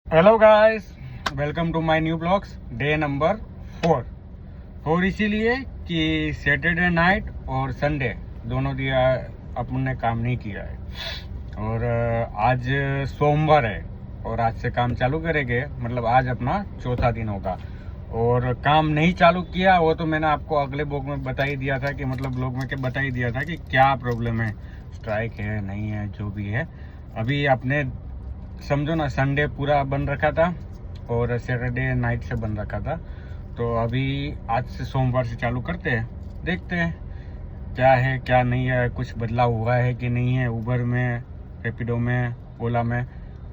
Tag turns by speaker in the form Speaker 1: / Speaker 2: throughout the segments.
Speaker 1: Hello guys, welcome to my new blogs day number 4 इसीलिए कि Saturday night और Sunday दोनों दिया अपन ने काम नहीं किया है और आज सोमवार है और आज से काम चालू करेंगे। मतलब आज अपना चौथा दिन होगा और काम नहीं चालू किया वो तो मैंने आपको अगले ब्लॉग में बता ही दिया था कि मतलब ब्लॉग में बता ही दिया था कि क्या प्रॉब्लम है, स्ट्राइक है नहीं है, जो भी है। अभी आपने समझो ना, संडे पूरा बन रखा था और सैटरडे नाइट से बन रखा था। तो अभी आज से सोमवार से चालू करते हैं, देखते हैं क्या है क्या नहीं है, कुछ बदलाव हुआ है कि नहीं है उबर में, रैपिडो में, ओला में।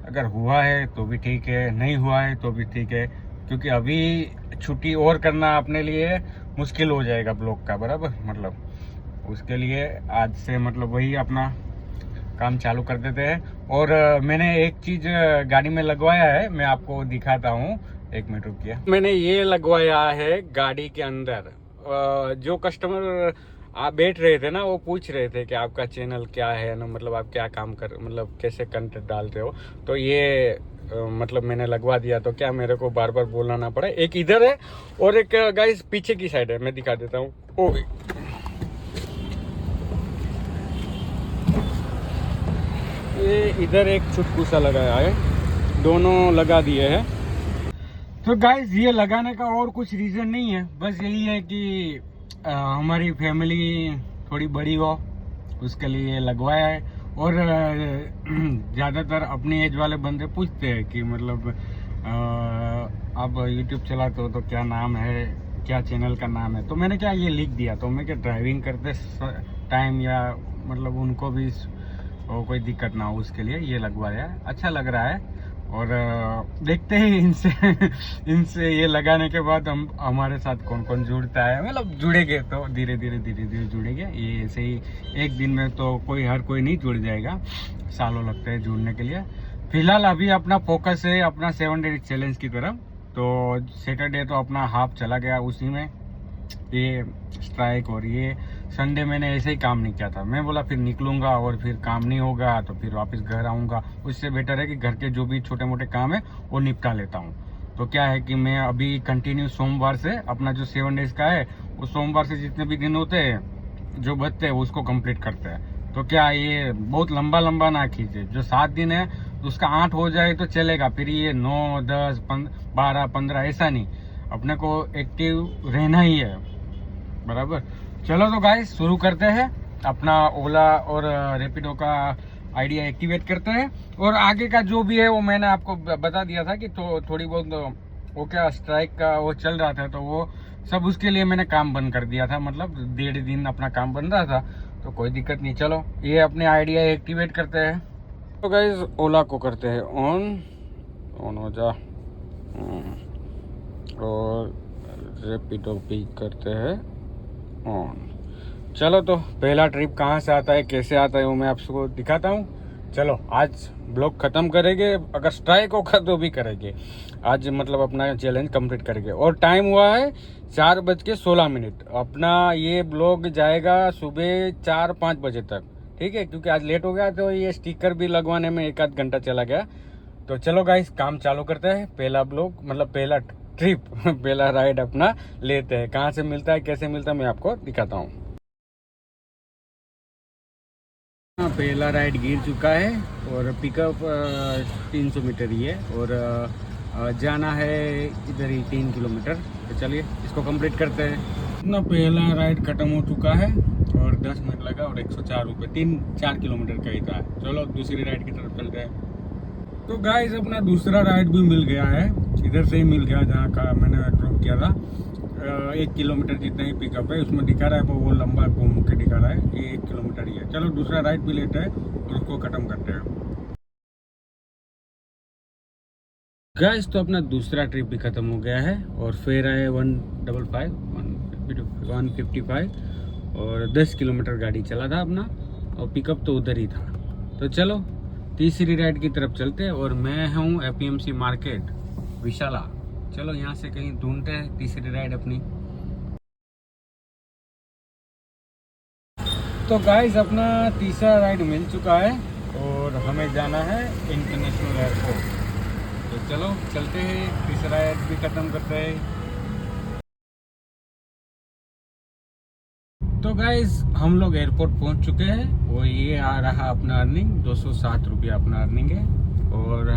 Speaker 1: अगर हुआ है तो भी ठीक है, नहीं हुआ है तो भी ठीक है, क्योंकि अभी छुट्टी और करना अपने लिए मुश्किल हो जाएगा ब्लॉक का, बराबर। मतलब उसके लिए आज से मतलब वही अपना काम चालू कर देते हैं। और मैंने एक चीज गाड़ी में लगवाया है, मैं आपको दिखाता हूँ। एक मिनट रुकिए। मैंने ये लगवाया है गाड़ी के अंदर। जो कस्टमर आप बैठ रहे थे ना, वो पूछ रहे थे कि आपका चैनल क्या है ना, मतलब आप क्या काम कर, मतलब कैसे कंटेंट डालते हो। तो ये मतलब मैंने लगवा दिया, तो क्या मेरे को बार बार बोलना ना पड़े। एक इधर है और एक गाइस पीछे की साइड है, मैं दिखा देता हूँ। ओ ये इधर एक चुटकू सा लगाया है, दोनों लगा दिए हैं। तो गाइस ये लगाने का और कुछ रीज़न नहीं है, बस यही है कि हमारी फैमिली थोड़ी बड़ी हो, उसके लिए लगवाया है। और ज़्यादातर अपनी एज वाले बंदे पूछते हैं कि मतलब आप यूट्यूब चलाते हो तो क्या नाम है, क्या चैनल का नाम है। तो मैंने क्या ये लिख दिया, तो मैं क्या ड्राइविंग करते टाइम या मतलब उनको भी कोई दिक्कत ना हो, उसके लिए ये लगवाया है। अच्छा लग रहा है और देखते हैं इनसे इनसे ये लगाने के बाद हम हमारे साथ कौन कौन जुड़ता है। मतलब जुड़ेंगे तो धीरे धीरे जुड़ेंगे। ये ऐसे ही एक दिन में तो हर कोई नहीं जुड़ जाएगा, सालों लगते हैं जुड़ने के लिए। फिलहाल अभी अपना फोकस है अपना 7 डे चैलेंज की तरफ। तो सैटरडे तो अपना हाफ चला गया उसी में, ये स्ट्राइक। और ये संडे मैंने ऐसे ही काम नहीं किया था, मैं बोला फिर निकलूंगा और फिर काम नहीं होगा तो फिर वापस घर आऊंगा। उससे बेटर है कि घर के जो भी छोटे मोटे काम है वो निपटा लेता हूँ। तो क्या है कि मैं अभी कंटिन्यू सोमवार से अपना जो 7 डेज का है, वो सोमवार से जितने भी दिन होते हैं जो बचते हैं उसको कंप्लीट करते हैं। तो क्या ये बहुत लंबा लंबा ना खींचे, जो 7 दिन है तो उसका 8 हो जाए तो चलेगा, फिर ये 9, 10, 12, 15 ऐसा नहीं। अपने को एक्टिव रहना ही है, बराबर। चलो तो गाइस शुरू करते हैं। अपना ओला और रैपिडो का आइडिया एक्टिवेट करते हैं और आगे का जो भी है वो मैंने आपको बता दिया था कि तो थोड़ी बहुत वो क्या स्ट्राइक का वो चल रहा था, तो वो सब उसके लिए मैंने काम बंद कर दिया था। मतलब 1.5 दिन अपना काम बन रहा था, तो कोई दिक्कत नहीं। चलो ये अपने आइडिया एक्टिवेट करते हैं। तो गाइस ओला को करते हैं ऑन हो जा, और रैपिडो भी करते हैं ऑन। चलो तो पहला ट्रिप कहाँ से आता है, कैसे आता है, वो मैं आपको दिखाता हूँ। चलो आज ब्लॉग खत्म करेंगे, अगर स्ट्राइक होगा तो भी करेंगे आज, मतलब अपना चैलेंज कंप्लीट करेंगे। और टाइम हुआ है 4:16। अपना ये ब्लॉग जाएगा सुबह 4-5 बजे तक, ठीक है, क्योंकि आज लेट हो गया तो ये स्टिकर भी लगवाने में 1 आध घंटा चला गया। तो चलो गाइस काम चालू करते हैं। पहला ब्लॉग मतलब पहला ट्रिप पहला राइड अपना लेते हैं। कहाँ से मिलता है कैसे मिलता है मैं आपको दिखाता हूँ। पहला राइड गिर चुका है और पिकअप 300 मीटर ही है और जाना है इधर ही 3 किलोमीटर। तो चलिए इसको कंप्लीट करते हैं। अपना पहला राइड खत्म हो चुका है और 10 मिनट लगा और 104 रुपये, 3-4 किलोमीटर का ही था। चलो दूसरी राइड की तरफ चलते हैं। तो गाइस अपना दूसरा राइड भी मिल गया है, इधर से ही मिल गया जहाँ का मैंने ड्रॉप किया था। 1 किलोमीटर जितना ही पिकअप है, उसमें दिखा रहा है वो लंबा घूम के दिखा रहा है, ये 1 किलोमीटर ही है। चलो दूसरा राइड भी लेते हैं और उसको खत्म करते हैं। गाइस तो अपना दूसरा ट्रिप भी खत्म हो गया है और फिर आए 155 और 10 किलोमीटर गाड़ी चला था अपना और पिकअप तो उधर ही था। तो चलो तीसरी राइड की तरफ चलते हैं और मैं हूँ APMC मार्केट विशाला। चलो यहाँ से कहीं ढूंढते हैं तीसरी राइड अपनी। तो गाइस अपना तीसरा राइड मिल चुका है और हमें जाना है इंटरनेशनल एयरपोर्ट। तो चलो चलते हैं, तीसरा राइड भी ख़त्म करते हैं। तो गाइज हम लोग एयरपोर्ट पहुंच चुके हैं और ये आ रहा अपना अर्निंग 207 रुपया अपना अर्निंग है। और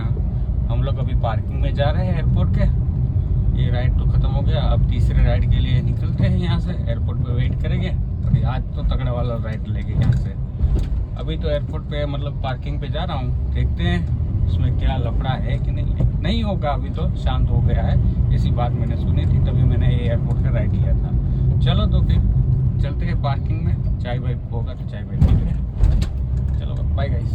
Speaker 1: हम लोग अभी पार्किंग में जा रहे हैं एयरपोर्ट के। ये राइड तो ख़त्म हो गया, अब तीसरे राइड के लिए निकलते हैं यहाँ से। एयरपोर्ट पे वेट करेंगे और आज तो तगड़ा वाला राइड लेंगे यहाँ से। अभी तो एयरपोर्ट पे मतलब पार्किंग पे जा रहा हूँ, देखते हैं उसमें क्या लफड़ा है कि नहीं होगा। अभी तो शांत हो गया है, ऐसी बात मैंने सुनी थी, तभी मैंने ये एयरपोर्ट का राइड लिया था। चलो तो फिर चलते हैं पार्किंग में, चाय वाय होगा तो चाय वाय पीते हैं। चलो बाय गाइस।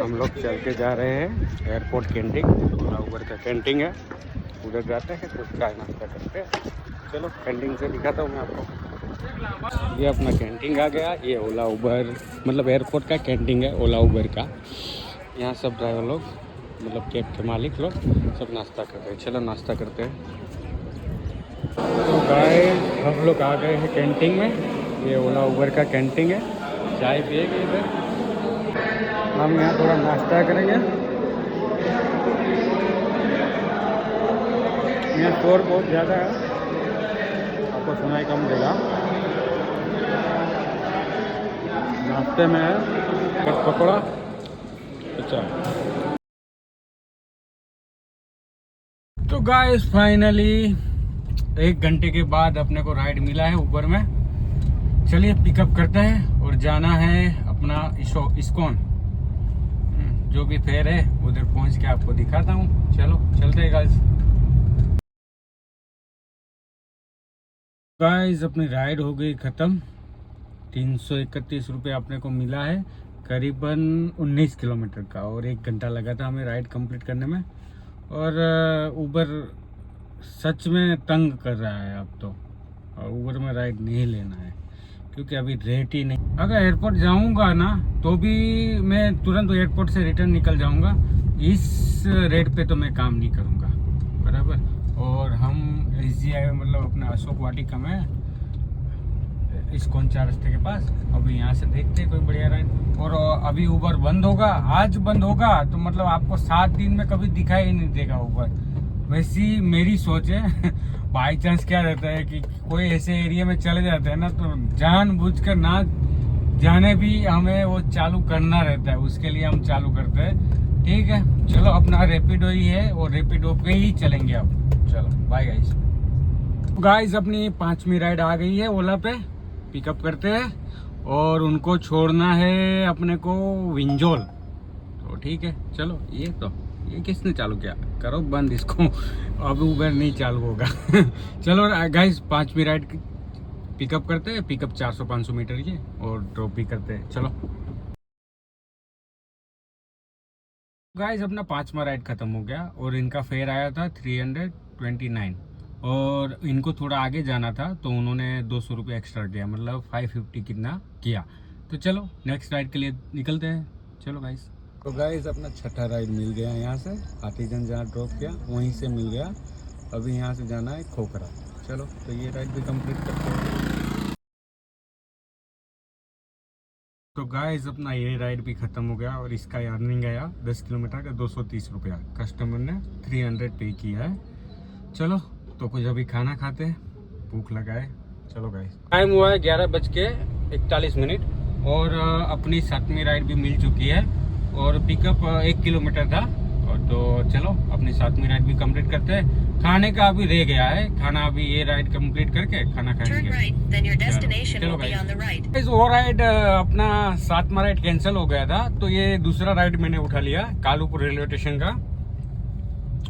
Speaker 1: हम लोग चल के जा रहे हैं एयरपोर्ट कैंटीन, ओला उबर का कैंटीन है, उधर जाते हैं, कुछ चाय नाश्ता करते हैं। चलो कैंटीन से दिखाता हूँ मैं आपको। ये अपना कैंटीन आ गया, ये ओला उबर मतलब एयरपोर्ट का कैंटीन है ओला उबर का। यहाँ सब ड्राइवर लोग मतलब कैब के मालिक लोग सब नाश्ता कर रहे हैं। चलो नाश्ता करते हैं। तो गाइस हम लोग आ गए हैं कैंटीन में, ये ओला उबर का कैंटीन है। चाय पिएंगे इधर, हम यहाँ थोड़ा नाश्ता करेंगे। यहाँ शोर बहुत ज़्यादा है, आपको सुनाई कम देगा। नाश्ते में है पकौड़ा। अच्छा तो गाइस फाइनली 1 घंटे के बाद अपने को राइड मिला है ऊबर में। चलिए पिकअप करते हैं और जाना है अपना इस्कॉन। जो भी फेयर है उधर पहुंच के आपको दिखाता हूँ। चलो चलते हैं गाइस अपनी राइड हो गई ख़त्म। 331 रुपये अपने को मिला है, करीबन 19 किलोमीटर का, और 1 घंटा लगा था हमें राइड कंप्लीट करने में। और उबर सच में तंग कर रहा है अब तो, और उबर में राइड नहीं लेना है क्योंकि अभी रेट ही नहीं। अगर एयरपोर्ट जाऊंगा ना तो भी मैं तुरंत एयरपोर्ट से रिटर्न निकल जाऊंगा। इस रेट पे तो मैं काम नहीं करूंगा, बराबर। और हम SGI मतलब अपना अशोक वाटिका में इस्कॉन 4 रास्ते के पास, अभी यहाँ से देखते हैं कोई बढ़िया राइड। और अभी उबर बंद होगा, आज बंद होगा तो मतलब आपको 7 दिन में कभी दिखाई ही नहीं देगा उबर। वैसी मेरी सोच है। बाई चांस क्या रहता है कि कोई ऐसे एरिया में चले जाते हैं ना, तो जानबूझकर ना जाने भी हमें वो चालू करना रहता है, उसके लिए हम चालू करते हैं। ठीक है चलो, अपना रैपिडो ही है और रैपिडो पे ही चलेंगे अब। चलो बाय गाइस। गाइस अपनी 5वीं राइड आ गई है ओला पे, पिकअप करते हैं और उनको छोड़ना है अपने को विंजोल। तो ठीक है चलो। ये किसने चालू किया, करो बंद इसको, अब उबर नहीं चालू होगा। चलो गाइस 5वीं राइड पिकअप करते हैं, पिकअप 400-500 मीटर की, और ड्रॉप भी करते हैं। चलो गाइस अपना 5वां राइड खत्म हो गया और इनका फेयर आया था 329, और इनको थोड़ा आगे जाना था तो उन्होंने 200 रुपये एक्स्ट्रा किया, मतलब 550 कितना किया। तो चलो नेक्स्ट राइड के लिए निकलते हैं। चलो गाइस। तो गाइस अपना 6ठा राइड मिल गया यहाँ से, हाथीगंज जहाँ ड्रॉप किया वहीं से मिल गया। अभी यहाँ से जाना है खोखरा। चलो तो ये राइड भी कंप्लीट करते हैं। तो गाइस अपना ये राइड भी ख़त्म हो गया और इसका अर्निंग आया 10 किलोमीटर का 230 रुपया। कस्टमर ने 300 पे किया है। चलो तो कुछ अभी खाना खाते हैं, भूख लगा है। चलो गाइस टाइम हुआ है 11:41 और अपनी 7वीं राइड भी मिल चुकी है और पिकअप 1 किलोमीटर था। और तो चलो अपनी 7वीं राइड भी कंप्लीट करते हैं। खाने का अभी रह गया है, खाना अभी ये राइड कंप्लीट करके खाना खाएंगे। चलो गाइस वो राइड अपना 7वां राइड कैंसिल हो गया था, तो ये दूसरा राइड मैंने उठा लिया कालूपुर रेलवे स्टेशन का।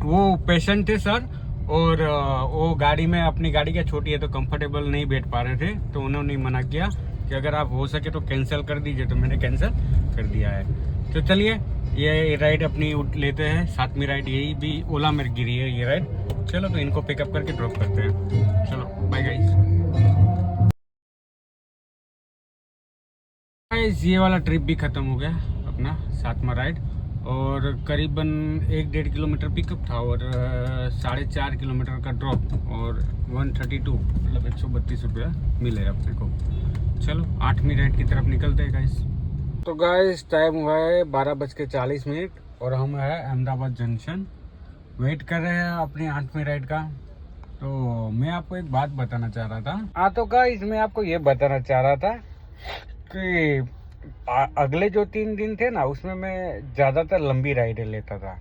Speaker 1: वो पेशेंट थे सर, और वो गाड़ी में, अपनी गाड़ी क्या छोटी है तो कंफर्टेबल नहीं बैठ पा रहे थे, तो उन्होंने मना किया कि अगर आप हो सके तो कैंसिल कर दीजिए, तो मैंने कैंसिल कर दिया है। तो चलिए ये राइड अपनी लेते हैं, 7वीं राइड, यही भी ओला में गिरी है ये राइड। चलो तो इनको पिकअप करके ड्रॉप करते हैं। चलो बाय गाइस। गाइस ये वाला ट्रिप भी खत्म हो गया अपना 7वां राइड, और करीबन 1-1.5 किलोमीटर पिकअप था और 4.5 किलोमीटर का ड्रॉप, और 132 मतलब 132 रुपया मिले अपने को। चलो 8वीं राइड की तरफ निकलते हैं गाइस। तो गाइस टाइम हुआ है 12:40 और हम है अहमदाबाद जंक्शन, वेट कर रहे हैं अपनी 8वीं राइड का। तो मैं आपको एक बात बताना चाह रहा था। तो गाइस मैं आपको ये बताना चाह रहा था कि अगले जो 3 दिन थे ना, उसमें मैं ज़्यादातर लंबी राइडें लेता था।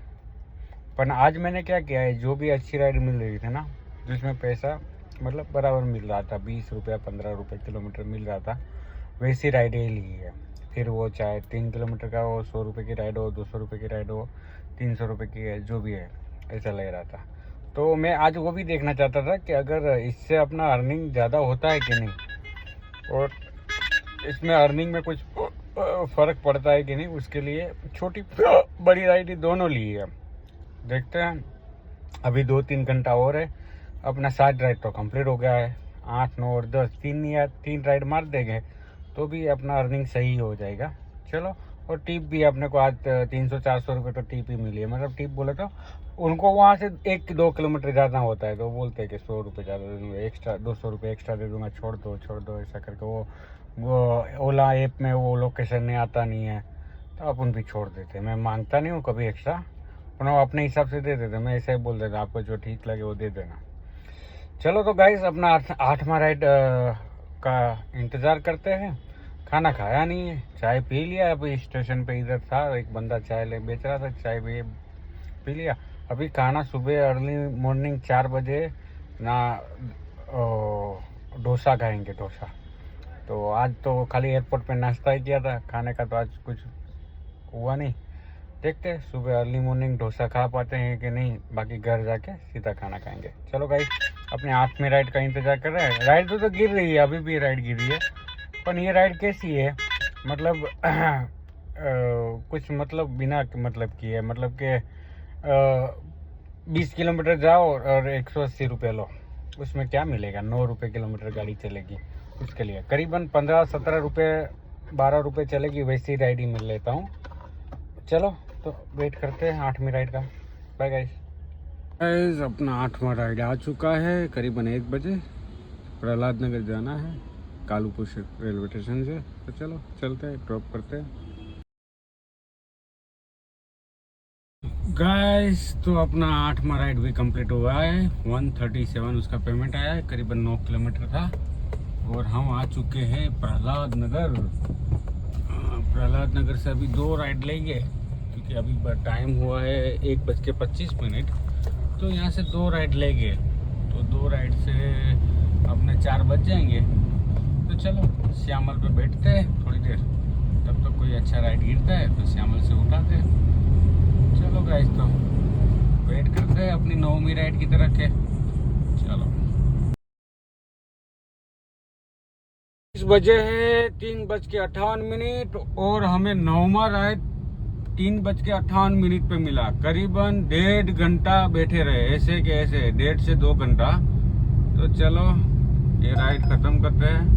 Speaker 1: पर आज मैंने क्या किया है, जो भी अच्छी राइड मिल रही थी ना, जिसमें पैसा मतलब बराबर मिल रहा था, 20 रुपया 15 रुपये किलोमीटर मिल रहा था, वैसी राइडें ली है। फिर वो चाहे 3 किलोमीटर का हो, 100 रुपये की राइड हो, 200 रुपये की राइड हो, 300 रुपये की है, जो भी है, ऐसा ले रहा था। तो मैं आज वो भी देखना चाहता था कि अगर इससे अपना अर्निंग ज़्यादा होता है कि नहीं, और इसमें अर्निंग में कुछ फ़र्क पड़ता है कि नहीं, उसके लिए छोटी बड़ी राइड दोनों ली है। देखते हैं, अभी 2-3 घंटा और है, अपना 7 राइड तो कंप्लीट हो गया है। 8, 9 और 10 3 राइड मार देंगे तो भी अपना अर्निंग सही हो जाएगा। चलो, और टिप भी अपने को आज 300-400 रुपये तो टिप ही मिली है। मतलब टिप बोले तो उनको वहाँ से 1-2 किलोमीटर ज़्यादा होता है, तो बोलते हैं कि 100 रुपये ज़्यादा दे दूँगा, एक्स्ट्रा 200 रुपये एक्स्ट्रा दे दूँगा, छोड़ दो ऐसा करके। वो ओला ऐप में वो लोकेशन नहीं आता नहीं है, तो अपन भी छोड़ देते। मैं मांगता नहीं हूँ कभी एक्स्ट्रा, पर वो अपने हिसाब से दे देते। मैं ऐसा ही बोल देता, आपको जो ठीक लगे वो दे देना। चलो तो गाइस अपना 8वां राइड का इंतज़ार करते हैं। खाना खाया नहीं है, चाय पी लिया। अभी स्टेशन पे इधर था, एक बंदा चाय ले बेच रहा था, चाय भी पी लिया। अभी खाना सुबह अर्ली मॉर्निंग 4 बजे ना डोसा खाएंगे, डोसा। तो आज तो खाली एयरपोर्ट पे नाश्ता ही किया था, खाने का तो आज कुछ हुआ नहीं। देखते हैं सुबह अर्ली मॉर्निंग डोसा खा पाते हैं कि नहीं, बाकी घर जाके सीधा खाना खाएंगे। चलो गाइस अपने 8वीं राइड का इंतज़ार कर रहे हैं। राइड तो गिर रही है, अभी भी राइड गिर रही है, पर ये राइड कैसी है, मतलब कुछ मतलब बिना मतलब की है। मतलब कि 20 किलोमीटर जाओ और 180 रुपये लो, उसमें क्या मिलेगा? 9 रुपये किलोमीटर गाड़ी चलेगी, उसके लिए करीबन 15-17 रुपये 12 रुपये चलेगी, वैसी राइड ही मिल लेता हूँ। चलो तो वेट करते हैं 8वीं राइड का। बाय गाइस अपना 8वां राइड आ चुका है, करीबन 1 बजे। प्रहलाद नगर जाना है कालूपुर रेलवे स्टेशन से, तो चलो चलते हैं, ड्रॉप करते हैं गाइस। तो अपना 8वां राइड भी कंप्लीट हुआ है, 137 उसका पेमेंट आया है, करीबन 9 किलोमीटर था। और हम आ चुके हैं प्रहलाद नगर। प्रहलाद नगर से अभी 2 राइड लेंगे, क्योंकि अभी टाइम हुआ है 1:25, तो यहाँ से 2 राइड लेंगे। तो 2 राइड से अपने 4 बज जाएंगे। तो चलो श्यामल पे बैठते हैं थोड़ी देर, तब तक कोई अच्छा राइड गिरता है तो श्यामल से उठाते हैं। चलो गाइस तो वेट करते हैं अपनी 9वीं राइड की तरह के। चलो इस बजे है 3:58 और हमें 9वां राइड 3:58 पे मिला। करीबन 1.5 घंटा बैठे रहे, ऐसे के ऐसे 1.5 से 2 घंटा। तो चलो ये राइड खत्म करते हैं।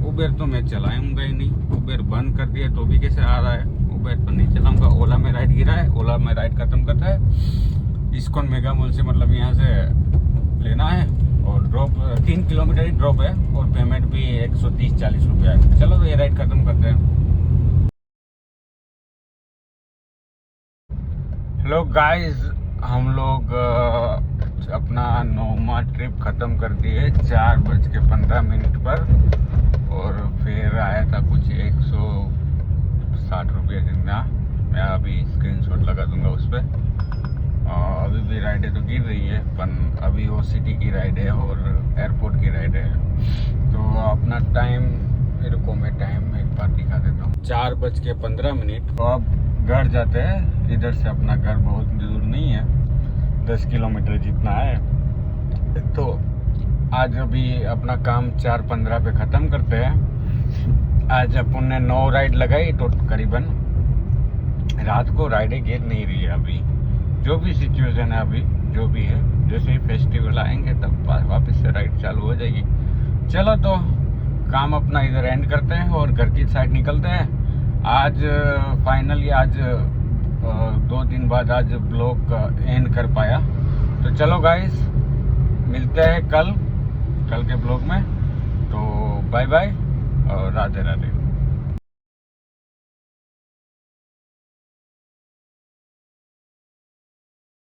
Speaker 1: उबेर तो मैं चलाऊंगा ही नहीं, उबेर बंद कर दिया तो भी कैसे आ रहा है, उबेर तो नहीं चलाऊंगा। ओला में राइड गिरा है, ओला में राइड खत्म करता है। इस्कॉन मेगा मॉल से मतलब यहाँ से लेना है, और ड्रॉप 3 किलोमीटर ही ड्रॉप है, और पेमेंट भी 130-40 रुपया है। चलो तो ये राइड खत्म करते हैं। हेलो गाइस, हम लोग अपना 9वां ट्रिप ख़त्म कर दिए 4:15 पर, और फिर आया था कुछ 160 रुपये जितना। मैं अभी स्क्रीनशॉट लगा दूंगा उस पर। अभी भी राइडें तो गिर रही है, पर अभी वो सिटी की राइड है और एयरपोर्ट की राइड है। तो अपना टाइम रुको, मैं टाइम एक बार दिखा देता हूँ, 4:15। तो अब घर जाते हैं। इधर से अपना घर बहुत दूर नहीं है, 10 किलोमीटर जितना है। तो आज अभी अपना काम 4:15 पे ख़त्म करते हैं। आज अपन ने 9 राइड लगाई, तो करीबन रात को राइडें गिर नहीं रही है अभी। जो भी सिचुएशन है अभी, जो भी है, जैसे ही फेस्टिवल आएंगे तब वापस से राइड चालू हो जाएगी। चलो तो काम अपना इधर एंड करते हैं और घर की साइड निकलते हैं। आज फाइनली आज 2 दिन बाद आज ब्लॉग एंड कर पाया। तो चलो गाइस मिलते हैं कल के ब्लॉग में। तो बाय बाय और राधे राधे।